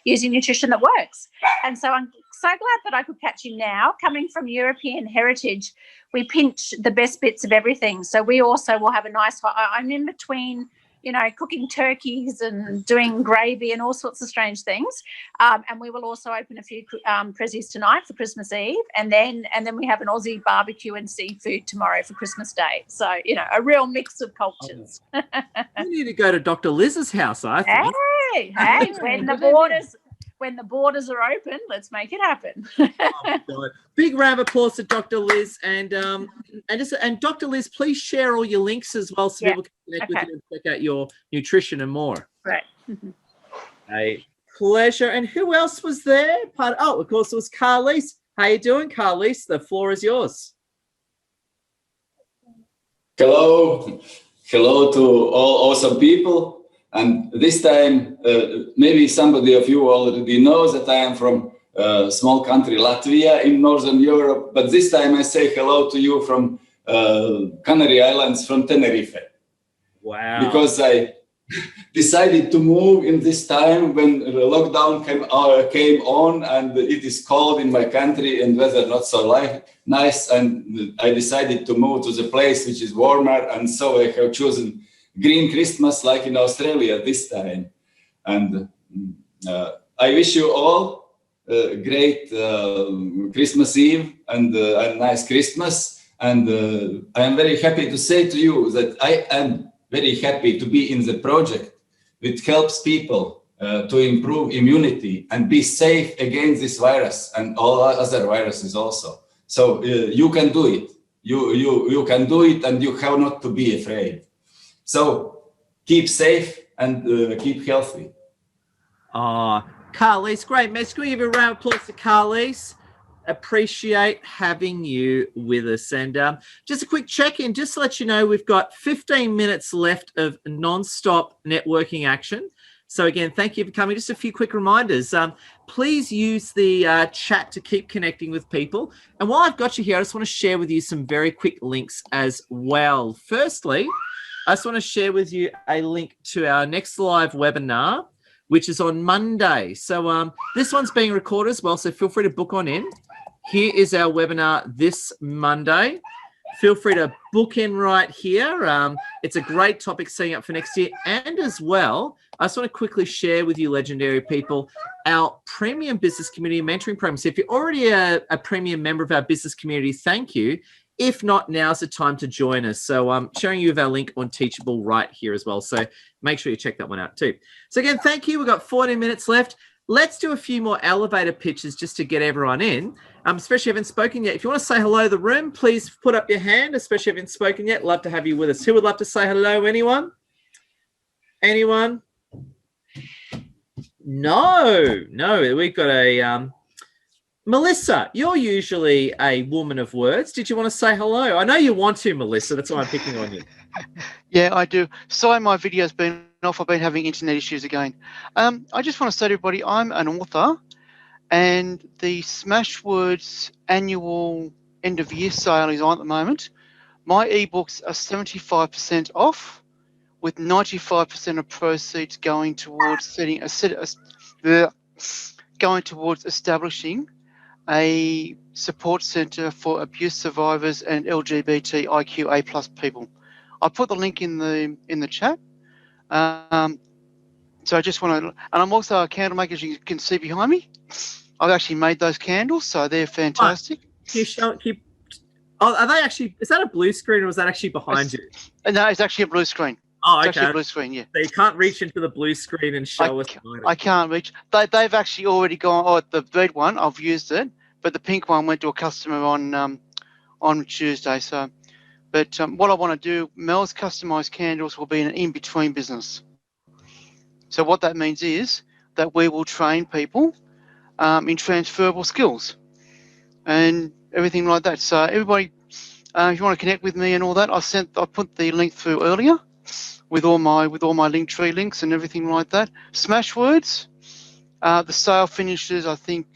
using nutrition that works. And so I'm so glad that I could catch you now. Coming from European heritage, we pinch the best bits of everything. So we also will have a nice, I'm in between, you know, cooking turkeys and doing gravy and all sorts of strange things. And we will also open a few prezzies tonight for Christmas Eve. And then we have an Aussie barbecue and seafood tomorrow for Christmas Day. So, you know, a real mix of cultures. You need to go to Dr. Liz's house, I think. Hey, when the borders are open, let's make it happen. Big round of applause to Dr. Liz, and Dr. Liz, please share all your links as well, so people can connect with you and check out your nutrition and more. Right. A pleasure. And who else was there? Of course, it was Carlise. How you doing, Carlise? The floor is yours. Hello to all awesome people. And this time, maybe somebody of you already knows that I am from small country Latvia in Northern Europe. But this time I say hello to you from Canary Islands, from Tenerife. Wow. Because I decided to move in this time when the lockdown came on, and it is cold in my country and weather not so nice. And I decided to move to the place which is warmer. And so I have chosen Green Christmas, like in Australia this time. And I wish you all a great Christmas Eve and a nice Christmas. And I am very happy to say to you that I am very happy to be in the project which helps people to improve immunity and be safe against this virus and all other viruses also. So you can do it. You can do it, and you have not to be afraid. So keep safe and keep healthy. Carlise, great message. Can we give a round of applause to Carlise? Appreciate having you with us. And just a quick check-in, just to let you know, we've got 15 minutes left of non-stop networking action. So again, thank you for coming. Just a few quick reminders. Please use the chat to keep connecting with people. And while I've got you here, I just want to share with you some very quick links as well. Firstly, I just want to share with you a link to our next live webinar, which is on Monday. So this one's being recorded as well, so feel free to book on in. Here is our webinar this Monday. Feel free to book in right here. It's a great topic setting up for next year. And as well, I just want to quickly share with you, legendary people, our premium business community mentoring program. So if you're already a premium member of our business community, thank you. If not, now's the time to join us. So I'm sharing you with our link on Teachable right here as well. So make sure you check that one out too. So again, thank you. We've got 14 minutes left. Let's do a few more elevator pitches just to get everyone in, especially if you haven't spoken yet. If you want to say hello to the room, please put up your hand, especially if you haven't spoken yet. Love to have you with us. Who would love to say hello? Anyone? Anyone? No. We've got a... Melissa, you're usually a woman of words. Did you want to say hello? I know you want to, Melissa. That's why I'm picking on you. Yeah, I do. Sorry, my video's been off. I've been having internet issues again. I just want to say to everybody, I'm an author, and the Smashwords annual end of year sale is on at the moment. My ebooks are 75% off, with 95% of proceeds going towards establishing a support centre for abuse survivors and LGBTIQA+ people. I put the link in the chat. So I just want to, and I'm also a candle maker, as you can see behind me. I've actually made those candles, so they're fantastic. Are they actually? Is that a blue screen, or is that actually behind you? No, it's actually a blue screen. Oh, okay. It's actually a blue screen, yeah. So you can't reach into the blue screen and show us. I can't reach. They've actually already gone. Oh, the red one, I've used it, but the pink one went to a customer on Tuesday. So But what I want to do, Mel's customized candles will be an in-between business. So what that means is that we will train people in transferable skills and everything like that. So everybody, if you want to connect with me and all that, I put the link through earlier with all my Linktree links and everything like that. Smashwords, the sale finishes, I think,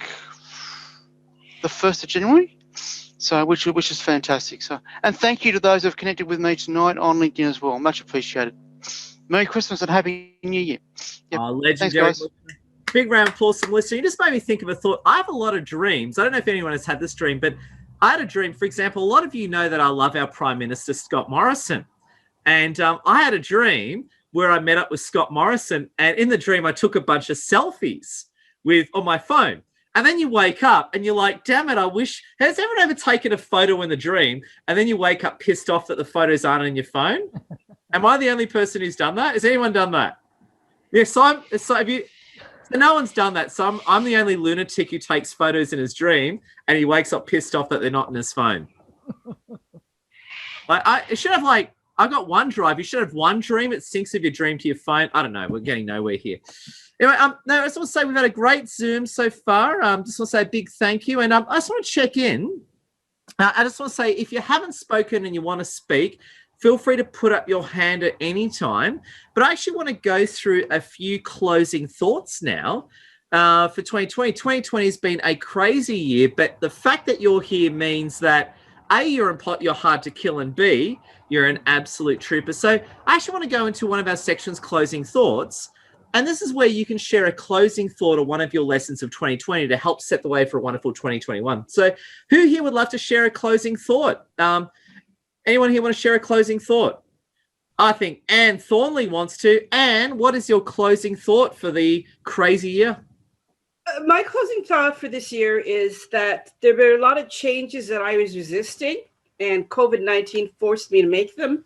the 1st of January. So, which is fantastic. So, and thank you to those who have connected with me tonight on LinkedIn as well. Much appreciated. Merry Christmas and Happy New Year. Yep. Legendary. Thanks, guys. Big round of applause from listening. You just made me think of a thought. I have a lot of dreams. I don't know if anyone has had this dream, but I had a dream. For example, a lot of you know that I love our Prime Minister, Scott Morrison. And I had a dream where I met up with Scott Morrison. And in the dream, I took a bunch of selfies on my phone. And then you wake up and you're like, damn it, I wish. Has everyone ever taken a photo in the dream and then you wake up pissed off that the photos aren't on your phone? Am I the only person who's done that? Has anyone done that? Yeah, so no one's done that. So I'm the only lunatic who takes photos in his dream and he wakes up pissed off that they're not in his phone. I should have I got OneDrive. You should have one dream. It syncs of your dream to your phone. I don't know. We're getting nowhere here. Anyway, no, I just want to say we've had a great Zoom so far. Just want to say a big thank you. And I just want to check in. I just want to say, if you haven't spoken and you want to speak, feel free to put up your hand at any time. But I actually want to go through a few closing thoughts now for 2020. 2020 has been a crazy year, but the fact that you're here means that A, you're hard to kill, and B, you're an absolute trooper. So I actually want to go into one of our sections, closing thoughts. And this is where you can share a closing thought or one of your lessons of 2020 to help set the way for a wonderful 2021. So who here would love to share a closing thought? Anyone here want to share a closing thought? I think Anne Thornley wants to. Anne, what is your closing thought for the crazy year? My closing thought for this year is that there were a lot of changes that I was resisting, and COVID-19 forced me to make them.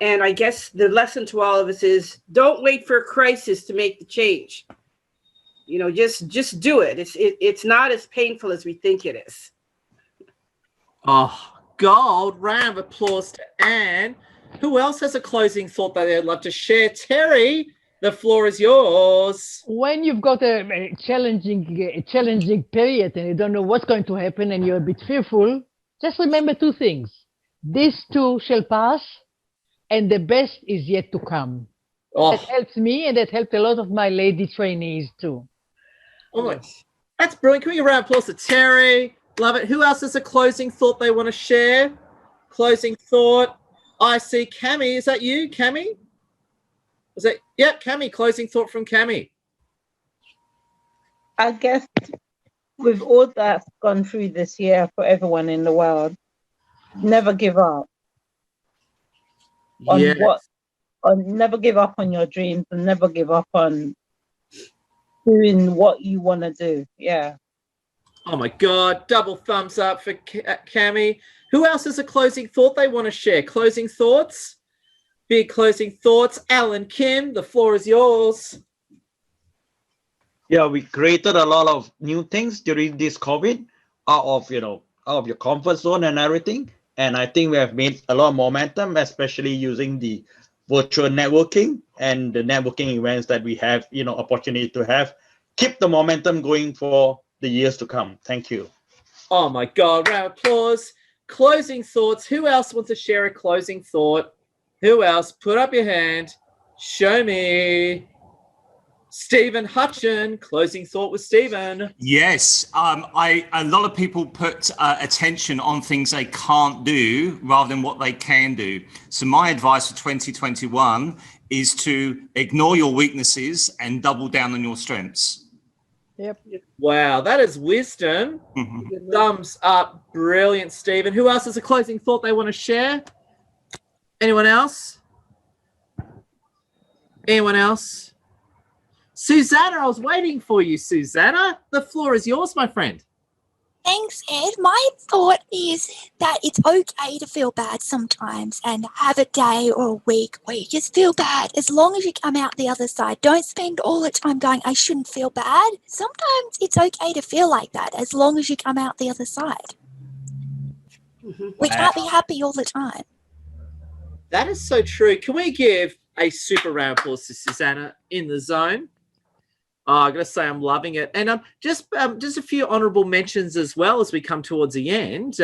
And I guess the lesson to all of us is don't wait for a crisis to make the change. You know, just do it. It's not as painful as we think it is. Oh, gold. Round of applause to Anne. Who else has a closing thought that they'd love to share? Terry, the floor is yours. When you've got a challenging period and you don't know what's going to happen and you're a bit fearful, just remember two things. This too shall pass, and the best is yet to come. Oh. That helps me, and that helped a lot of my lady trainees too. Oh my, that's brilliant. Can we give a round of applause to Terry? Love it. Who else has a closing thought they want to share? Closing thought. I see Cami. Is that you, Cami? Is that? Yep, Cami. Closing thought from Cami. I guess with all that's gone through this year for everyone in the world, never give up. Never give up on your dreams, and never give up on doing what you want to do. Yeah. Oh my God! Double thumbs up for Cami. Who else has a closing thought they want to share? Closing thoughts. Big closing thoughts. Alan Kim, the floor is yours. Yeah, we created a lot of new things during this COVID, out of your comfort zone and everything. And I think we have made a lot of momentum, especially using the virtual networking and the networking events that we have, opportunity to have. Keep the momentum going for the years to come. Thank you. Oh my God, round of applause. Closing thoughts. Who else wants to share a closing thought? Who else? Put up your hand. Show me. Stephen Hutcheon, closing thought with Stephen. Yes, a lot of people put attention on things they can't do rather than what they can do. So my advice for 2021 is to ignore your weaknesses and double down on your strengths. Yep. Wow, that is wisdom. Thumbs up. Brilliant, Stephen. Who else has a closing thought they want to share? Anyone else? Anyone else? Susanna, I was waiting for you, Susanna. The floor is yours, my friend. Thanks, Ed. My thought is that it's okay to feel bad sometimes and have a day or a week where you just feel bad. As long as you come out the other side, don't spend all the time going, I shouldn't feel bad. Sometimes it's okay to feel like that as long as you come out the other side. We can't be happy all the time. That is so true. Can we give a super round of applause to Susanna in the zone? Oh, I gotta say, I'm loving it. And just a few honourable mentions as well as we come towards the end.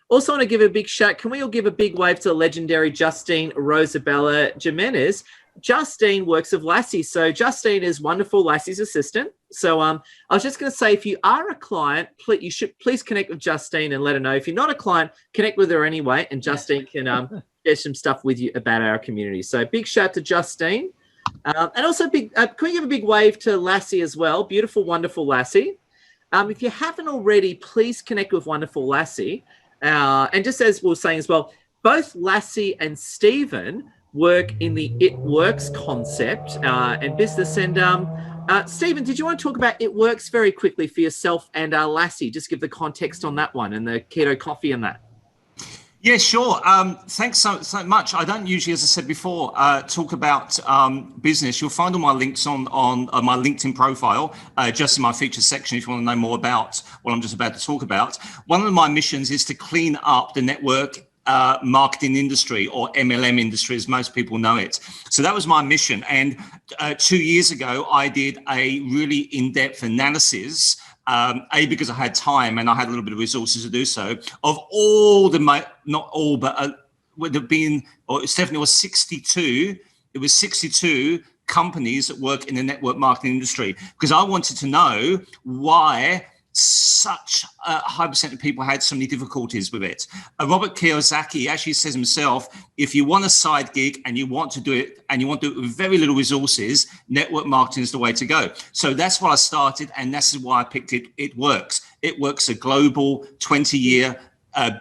Also want to give a big shout. Can we all give a big wave to the legendary Justine Rosabella Jimenez? Justine works with Lassie. So Justine is wonderful Lassie's assistant. So I was just going to say, if you are a client, you should please connect with Justine and let her know. If you're not a client, connect with her anyway, and Justine can share some stuff with you about our community. So big shout to Justine. And also can we give a big wave to Lassie as well? Beautiful, wonderful Lassie. If you haven't already, please connect with wonderful Lassie. And just as we were saying as well, both Lassie and Stephen work in the It Works concept and business. And Stephen, did you want to talk about It Works very quickly for yourself and Lassie? Just give the context on that one and the keto coffee and that. Yeah, sure. Thanks so much. I don't usually, as I said before, talk about business. You'll find all my links on my LinkedIn profile, just in my features section if you want to know more about what I'm just about to talk about. One of my missions is to clean up the network marketing industry, or MLM industry, as most people know it. So that was my mission. And 2 years ago, I did a really in-depth analysis, because I had time and I had a little bit of resources to do so, of all the, not all, but would have been, or Stephanie, was 62. It was 62 companies that work in the network marketing industry, because I wanted to know why such a high percent of people had so many difficulties with it. Robert Kiyosaki actually says himself, if you want a side gig and you want to do it, and you want to do it with very little resources, network marketing is the way to go. So that's what I started, and that's why I picked it. It Works. It Works, a global 20-year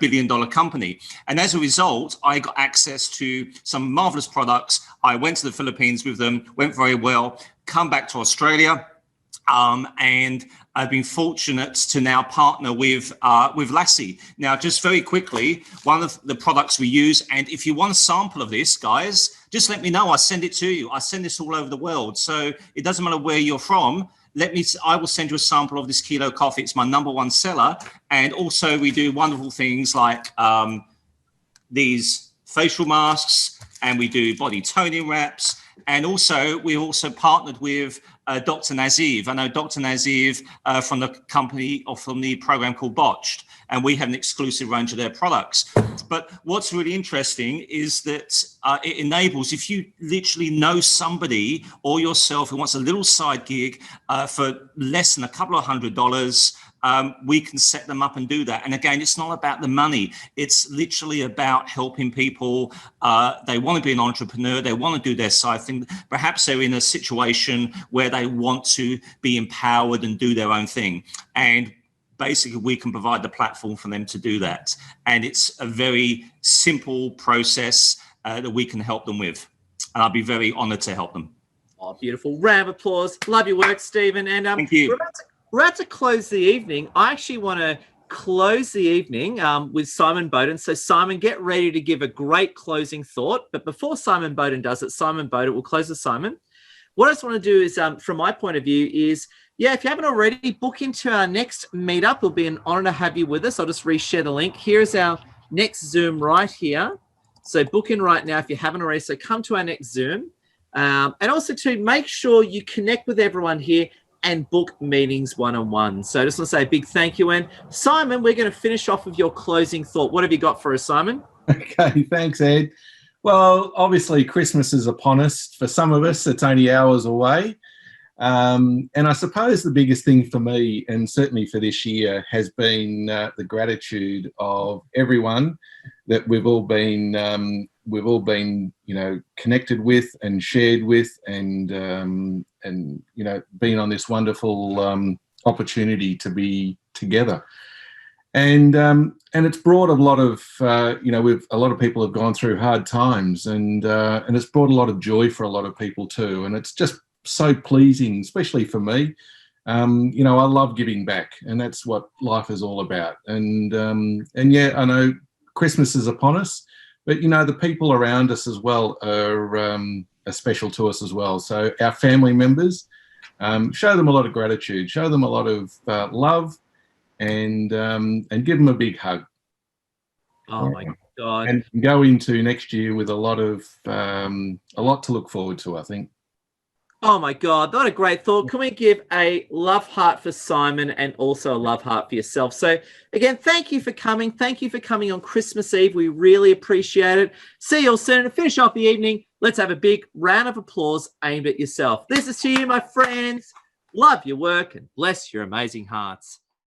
billion-dollar company. And as a result, I got access to some marvelous products. I went to the Philippines with them, went very well, come back to Australia, and I've been fortunate to now partner with Lassie. Now, just very quickly, one of the products we use, and if you want a sample of this, guys, just let me know. I'll send it to you. I send this all over the world. So it doesn't matter where you're from. I will send you a sample of this keto coffee. It's my #1 seller. And also we do wonderful things like these facial masks, and we do body toning wraps. And also, we also partnered with Dr. Naziv. I know Dr. Naziv from the company, or from the program called Botched, and we have an exclusive range of their products. But what's really interesting is that it enables, if you literally know somebody or yourself who wants a little side gig for less than a couple of $100, we can set them up and do that. And again, it's not about the money. It's literally about helping people. They want to be an entrepreneur. They want to do their side thing. Perhaps they're in a situation where they want to be empowered and do their own thing. And basically, we can provide the platform for them to do that. And it's a very simple process that we can help them with. And I'll be very honored to help them. Oh, beautiful. Round of applause. Love your work, Stephen. And thank you. We're about to close the evening. I actually want to close the evening with Simon Bowden. So Simon, get ready to give a great closing thought. But before Simon Bowden does it, Simon Bowden, we'll close with Simon. What I just want to do is, from my point of view, is, if you haven't already, book into our next meetup. It'll be an honor to have you with us. I'll just reshare the link. Here's our next Zoom right here. So book in right now if you haven't already. So come to our next Zoom. And also to make sure you connect with everyone here and book meetings one-on-one. So I just want to say a big thank you. And Simon, we're going to finish off with your closing thought. What have you got for us, Simon? Okay, thanks, Ed. Well, obviously Christmas is upon us. For some of us, it's only hours away. And I suppose the biggest thing for me, and certainly for this year, has been the gratitude of everyone that we've all been, connected with and shared with, and been on this wonderful opportunity to be together. And it's brought a lot of, a lot of people have gone through hard times, and it's brought a lot of joy for a lot of people too. And it's just so pleasing, especially for me. I love giving back, and that's what life is all about. And yeah, I know Christmas is upon us, but the people around us as well are special to us as well. So our family members, show them a lot of gratitude, show them a lot of love, and give them a big hug. Oh my, God. And go into next year with a lot to look forward to, I think. Oh my God, what a great thought. Can we give a love heart for Simon and also a love heart for yourself? So again, thank you for coming. Thank you for coming on Christmas Eve. We really appreciate it. See you all soon. To finish off the evening, let's have a big round of applause aimed at yourself. This is to you, my friends. Love your work and bless your amazing hearts.